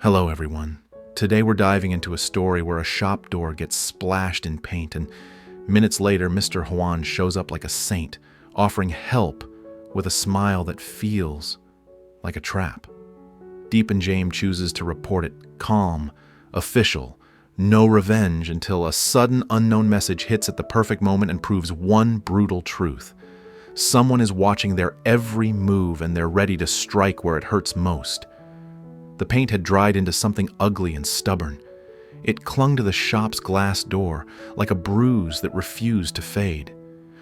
Hello, everyone. Today we're diving into a story where a shop door gets splashed in paint, and minutes later, Mr. Hoan shows up like a saint, offering help with a smile that feels like a trap. Diep Jame chooses to report it calm, official, no revenge, until a sudden unknown message hits at the perfect moment and proves one brutal truth. Someone is watching their every move and they're ready to strike where it hurts most. The paint had dried into something ugly and stubborn. It clung to the shop's glass door like a bruise that refused to fade.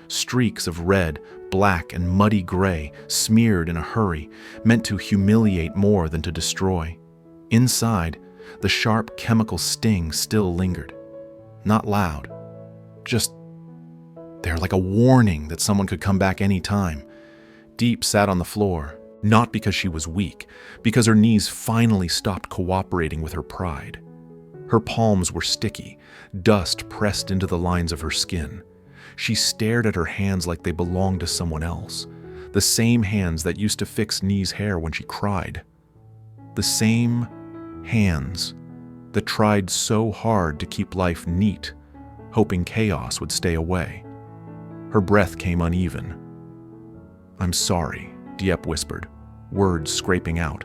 Streaks of red, black, and muddy gray, smeared in a hurry, meant to humiliate more than to destroy. Inside, the sharp chemical sting still lingered. Not loud, just there, like a warning that someone could come back any time. Diep sat on the floor. Not because she was weak, because her knees finally stopped cooperating with her pride. Her palms were sticky, dust pressed into the lines of her skin. She stared at her hands like they belonged to someone else, the same hands that used to fix Nee's hair when she cried. The same hands that tried so hard to keep life neat, hoping chaos would stay away. Her breath came uneven. "I'm sorry," Diep whispered, words scraping out.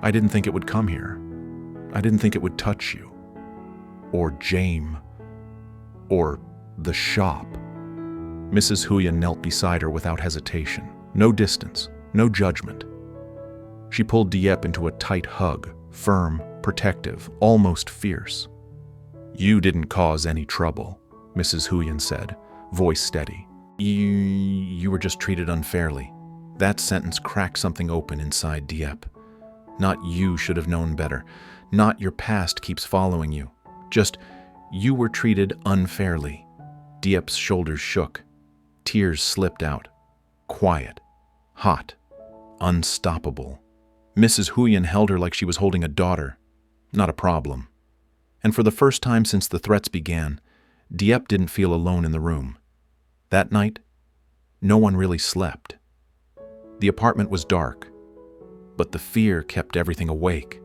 "I didn't think it would come here. I didn't think it would touch you. Or Jame. Or the shop." Mrs. Hoan knelt beside her without hesitation. No distance, no judgment. She pulled Diep into a tight hug, firm, protective, almost fierce. "You didn't cause any trouble," Mrs. Hoan said, voice steady. You were just treated unfairly." That sentence cracked something open inside Diep. Not you should have known better. Not your past keeps following you. Just, you were treated unfairly. Diep's shoulders shook. Tears slipped out. Quiet. Hot. Unstoppable. Mrs. Hoan held her like she was holding a daughter. Not a problem. And for the first time since the threats began, Diep didn't feel alone in the room. That night, no one really slept. The apartment was dark, but the fear kept everything awake.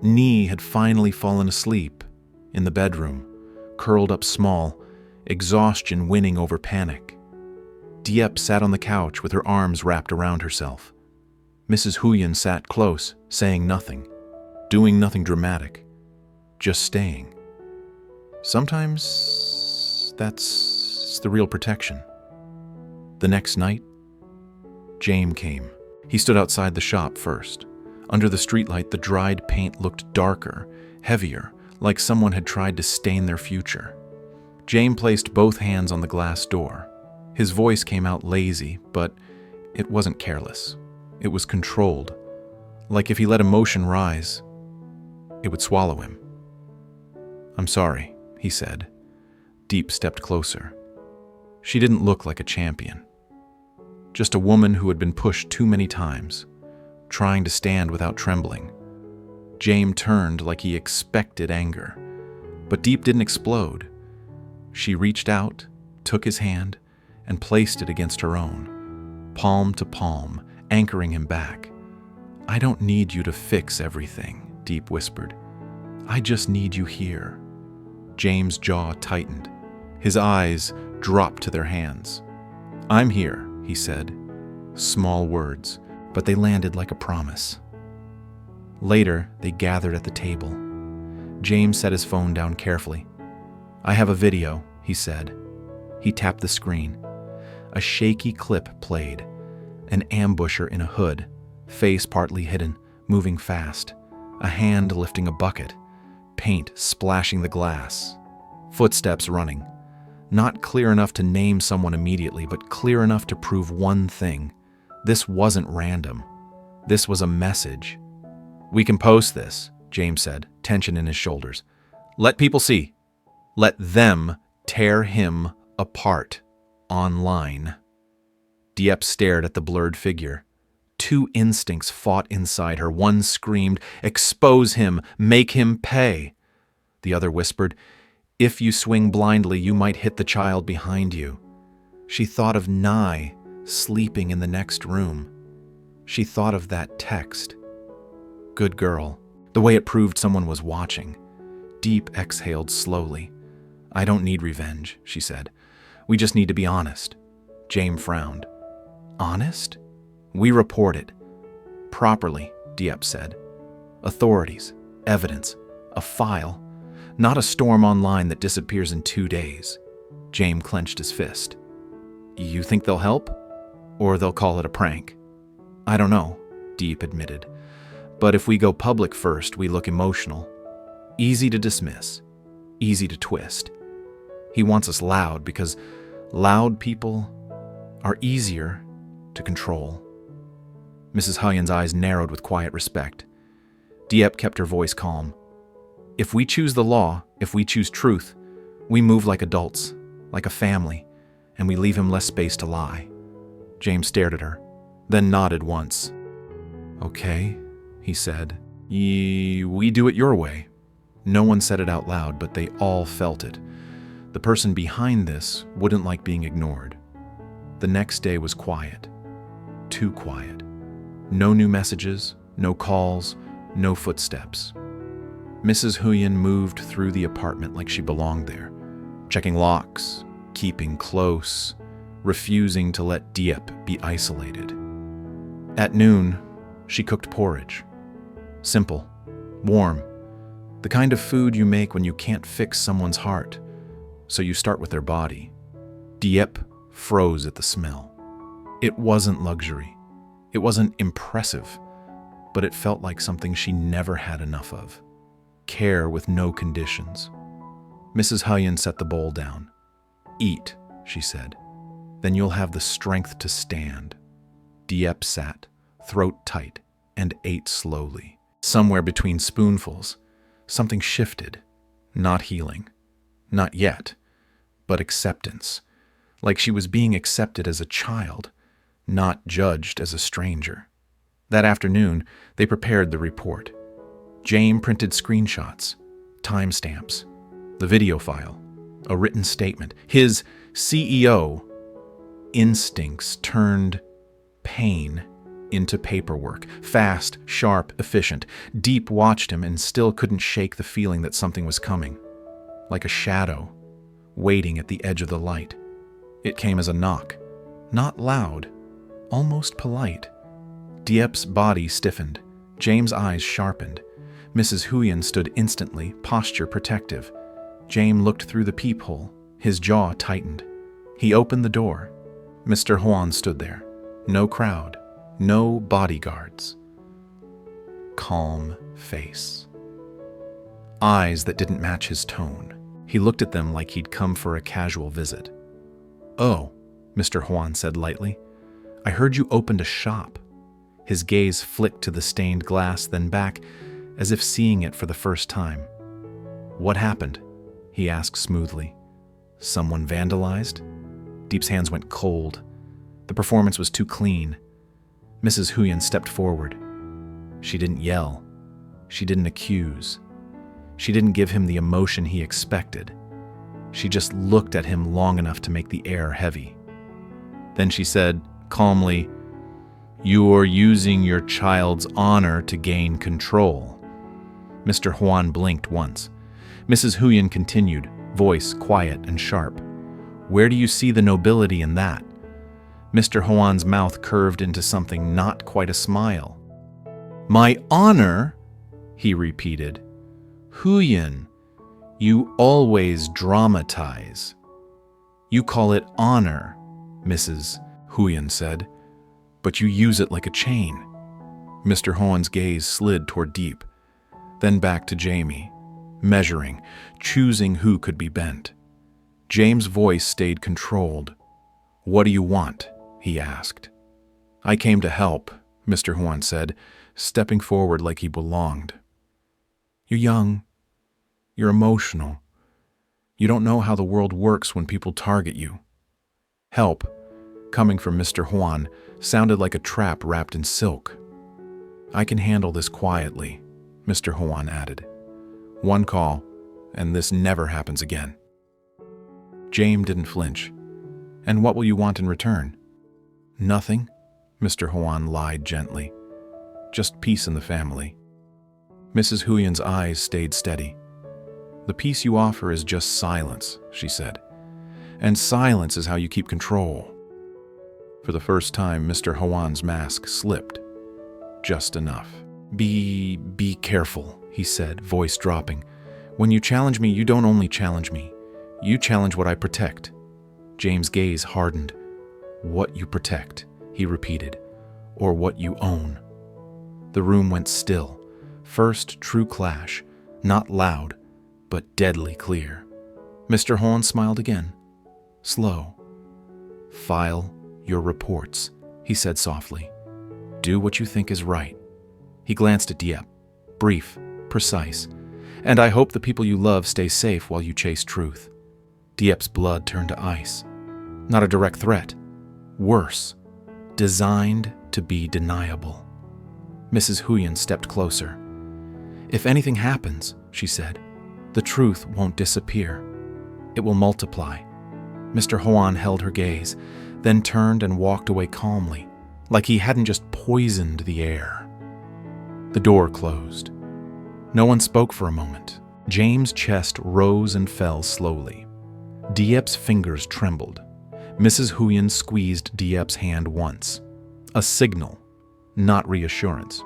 Nee had finally fallen asleep in the bedroom, curled up small, exhaustion winning over panic. Diep sat on the couch with her arms wrapped around herself. Mrs. Hoan sat close, saying nothing, doing nothing dramatic, just staying. Sometimes that's the real protection. The next night, Jame came. He stood outside the shop first. Under the streetlight, the dried paint looked darker, heavier, like someone had tried to stain their future. Jame placed both hands on the glass door. His voice came out lazy, but it wasn't careless. It was controlled, like if he let emotion rise, it would swallow him. "I'm sorry," he said. Diep stepped closer. She didn't look like a champion. Just a woman who had been pushed too many times, trying to stand without trembling. Jame turned like he expected anger, but Diep didn't explode. She reached out, took his hand, and placed it against her own, palm to palm, anchoring him back. "I don't need you to fix everything," Diep whispered. "I just need you here." Jame's jaw tightened. His eyes dropped to their hands. "I'm here," he said. Small words, but they landed like a promise. Later, they gathered at the table. Jame set his phone down carefully. "I have a video," he said. He tapped the screen. A shaky clip played. An ambusher in a hood, face partly hidden, moving fast. A hand lifting a bucket. Paint splashing the glass. Footsteps running. Not clear enough to name someone immediately, but clear enough to prove one thing. This wasn't random. This was a message. "We can post this," James said, tension in his shoulders. "Let people see. Let them tear him apart online." Diep stared at the blurred figure. Two instincts fought inside her. One screamed, "Expose him! Make him pay!" The other whispered, "If you swing blindly, you might hit the child behind you." She thought of Nye sleeping in the next room. She thought of that text. "Good girl. the way it proved someone was watching. Diep exhaled slowly. "I don't need revenge," she said. "We just need to be honest." Jame frowned. "Honest?" "We report it." "Properly," Diep said. "Authorities, evidence, a file, not a storm online that disappears in 2 days." Jame clenched his fist. "You think they'll help? Or they'll call it a prank?" "I don't know," Diep admitted. "But if we go public first, we look emotional. Easy to dismiss, easy to twist. He wants us loud because loud people are easier to control." Mrs. Hoan's eyes narrowed with quiet respect. Diep kept her voice calm. "If we choose the law, if we choose truth, we move like adults, like a family, and we leave him less space to lie." James stared at her, then nodded once. "Okay," he said. We do it your way." No one said it out loud, but they all felt it. The person behind this wouldn't like being ignored. The next day was quiet. Too quiet. No new messages, no calls, no footsteps. Mrs. Hoan moved through the apartment like she belonged there, checking locks, keeping close, refusing to let Diep be isolated. At noon, she cooked porridge. Simple, warm, the kind of food you make when you can't fix someone's heart, so you start with their body. Diep froze at the smell. It wasn't luxury. It wasn't impressive, but it felt like something she never had enough of. Care with no conditions. Mrs. Hoan set the bowl down. "Eat," she said. "Then you'll have the strength to stand." Diep sat, throat tight, and ate slowly. Somewhere between spoonfuls, something shifted. Not healing. Not yet. But acceptance. Like she was being accepted as a child, not judged as a stranger. That afternoon, they prepared the report. Jame printed screenshots, timestamps, the video file, a written statement. His CEO instincts turned pain into paperwork. Fast, sharp, efficient. Diep watched him and still couldn't shake the feeling that something was coming. Like a shadow, waiting at the edge of the light. It came as a knock. Not loud, almost polite. Diep's body stiffened. James' eyes sharpened. Mrs. Hoan stood instantly, posture protective. Jame looked through the peephole. His jaw tightened. He opened the door. Mr. Hoan stood there. No crowd. No bodyguards. Calm face. Eyes that didn't match his tone. He looked at them like he'd come for a casual visit. "Oh," Mr. Hoan said lightly. "I heard you opened a shop." His gaze flicked to the stained glass, then back, as if seeing it for the first time. "What happened?" he asked smoothly. "Someone vandalized?" Diep's hands went cold. The performance was too clean. Mrs. Hoan stepped forward. She didn't yell. She didn't accuse. She didn't give him the emotion he expected. She just looked at him long enough to make the air heavy. Then she said, calmly, "You're using your child's honor to gain control." Mr. Hoan blinked once. Mrs. Hoan continued, voice quiet and sharp. "Where do you see the nobility in that?" Mr. Hoan's mouth curved into something not quite a smile. "My honor?" he repeated. "Hoan, you always dramatize." "You call it honor," Mrs. Hoan said, "but you use it like a chain." Mr. Hoan's gaze slid toward Diep, then back to Jame, measuring, choosing who could be bent. James' voice stayed controlled. "What do you want?" he asked. "I came to help," Mr. Hoan said, stepping forward like he belonged. "You're young. You're emotional. You don't know how the world works when people target you." Help, coming from Mr. Hoan, sounded like a trap wrapped in silk. "I can handle this quietly," Mr. Hoan added. "One call, and this never happens again." Jame didn't flinch. "And what will you want in return?" "Nothing," Mr. Hoan lied gently. "Just peace in the family." Mrs. Huyen's eyes stayed steady. "The peace you offer is just silence," she said. "And silence is how you keep control." For the first time, Mr. Hoan's mask slipped. Just enough. Be careful," he said, voice dropping. "When you challenge me, you don't only challenge me. You challenge what I protect." James' gaze hardened. "What you protect," he repeated, "or what you own." The room went still. First true clash, not loud, but deadly clear. Mr. Hoan smiled again, slow. "File your reports," he said softly. "Do what you think is right." He glanced at Diep, brief, precise. "And I hope the people you love stay safe while you chase truth." Diep's blood turned to ice. Not a direct threat. Worse, designed to be deniable. Mrs. Huyen stepped closer. "If anything happens," she said, "the truth won't disappear. It will multiply." Mr. Hoan held her gaze, then turned and walked away calmly, like he hadn't just poisoned the air. The door closed. No one spoke for a moment. James' chest rose and fell slowly. Diep's fingers trembled. Mrs. Huyen squeezed Diep's hand once. A signal, not reassurance.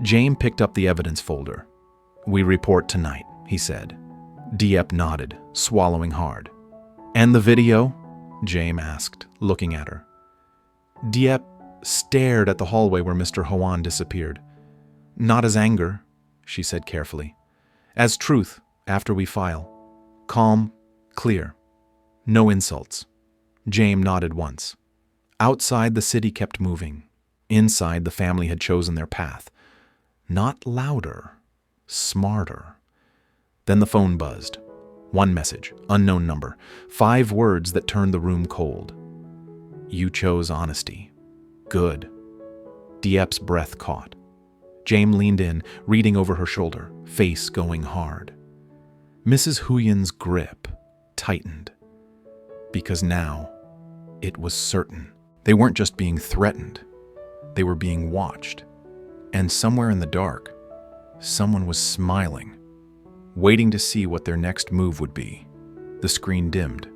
James picked up the evidence folder. "We report tonight," he said. Diep nodded, swallowing hard. "And the video?" James asked, looking at her. Diep stared at the hallway where Mr. Hoan disappeared. "Not as anger," she said carefully. "As truth, after we file. Calm, clear. No insults." James nodded once. Outside, the city kept moving. Inside, the family had chosen their path. Not louder, smarter. Then the phone buzzed. One message, unknown number, 5 words that turned the room cold. "You chose honesty. Good." Diep's breath caught. James leaned in, reading over her shoulder, face going hard. Mrs. Huyen's grip tightened. Because now, it was certain. They weren't just being threatened. They were being watched. And somewhere in the dark, someone was smiling, waiting to see what their next move would be. The screen dimmed,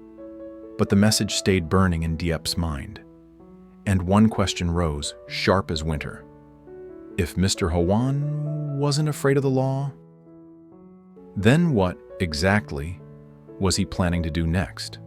but the message stayed burning in Diep's mind. And one question rose, sharp as winter. If Mr. Hoan wasn't afraid of the law, then what exactly was he planning to do next?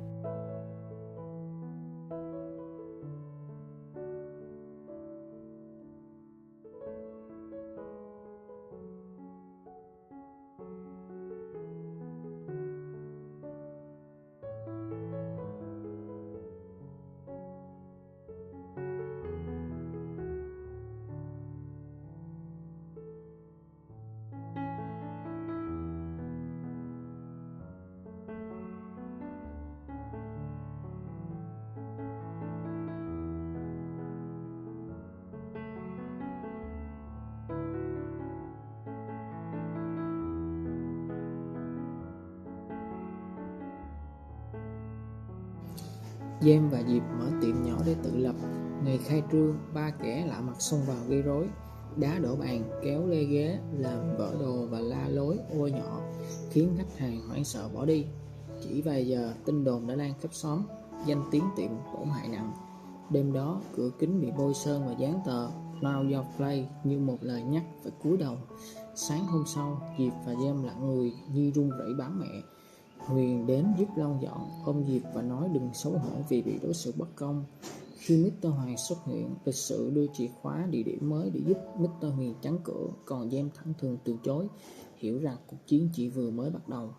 James và Diep mở tiệm nhỏ để tự lập. Ngày khai trương, 3 kẻ lạ mặt xông vào gây rối, đá đổ bàn, kéo lê ghế, làm vỡ đồ và la lối ôi nhỏ, khiến khách hàng hoảng sợ bỏ đi. Chỉ vài giờ, tin đồn đã lan khắp xóm, danh tiếng tiệm tổn hại nặng. Đêm đó, cửa kính bị bôi sơn và dán tờ "Now you play" như một lời nhắc phải cúi đầu. Sáng hôm sau, Diep và James lặng người như run rẩy bám mẹ. Huyền đến giúp lau dọn, ôm Diep và nói đừng xấu hổ vì bị đối xử bất công. Khi Mr. Hoàng xuất hiện, lịch sự đưa chìa khóa địa điểm mới để giúp Mr. Huyền chắn cửa, còn James thẳng thừng từ chối, hiểu rằng cuộc chiến chỉ vừa mới bắt đầu.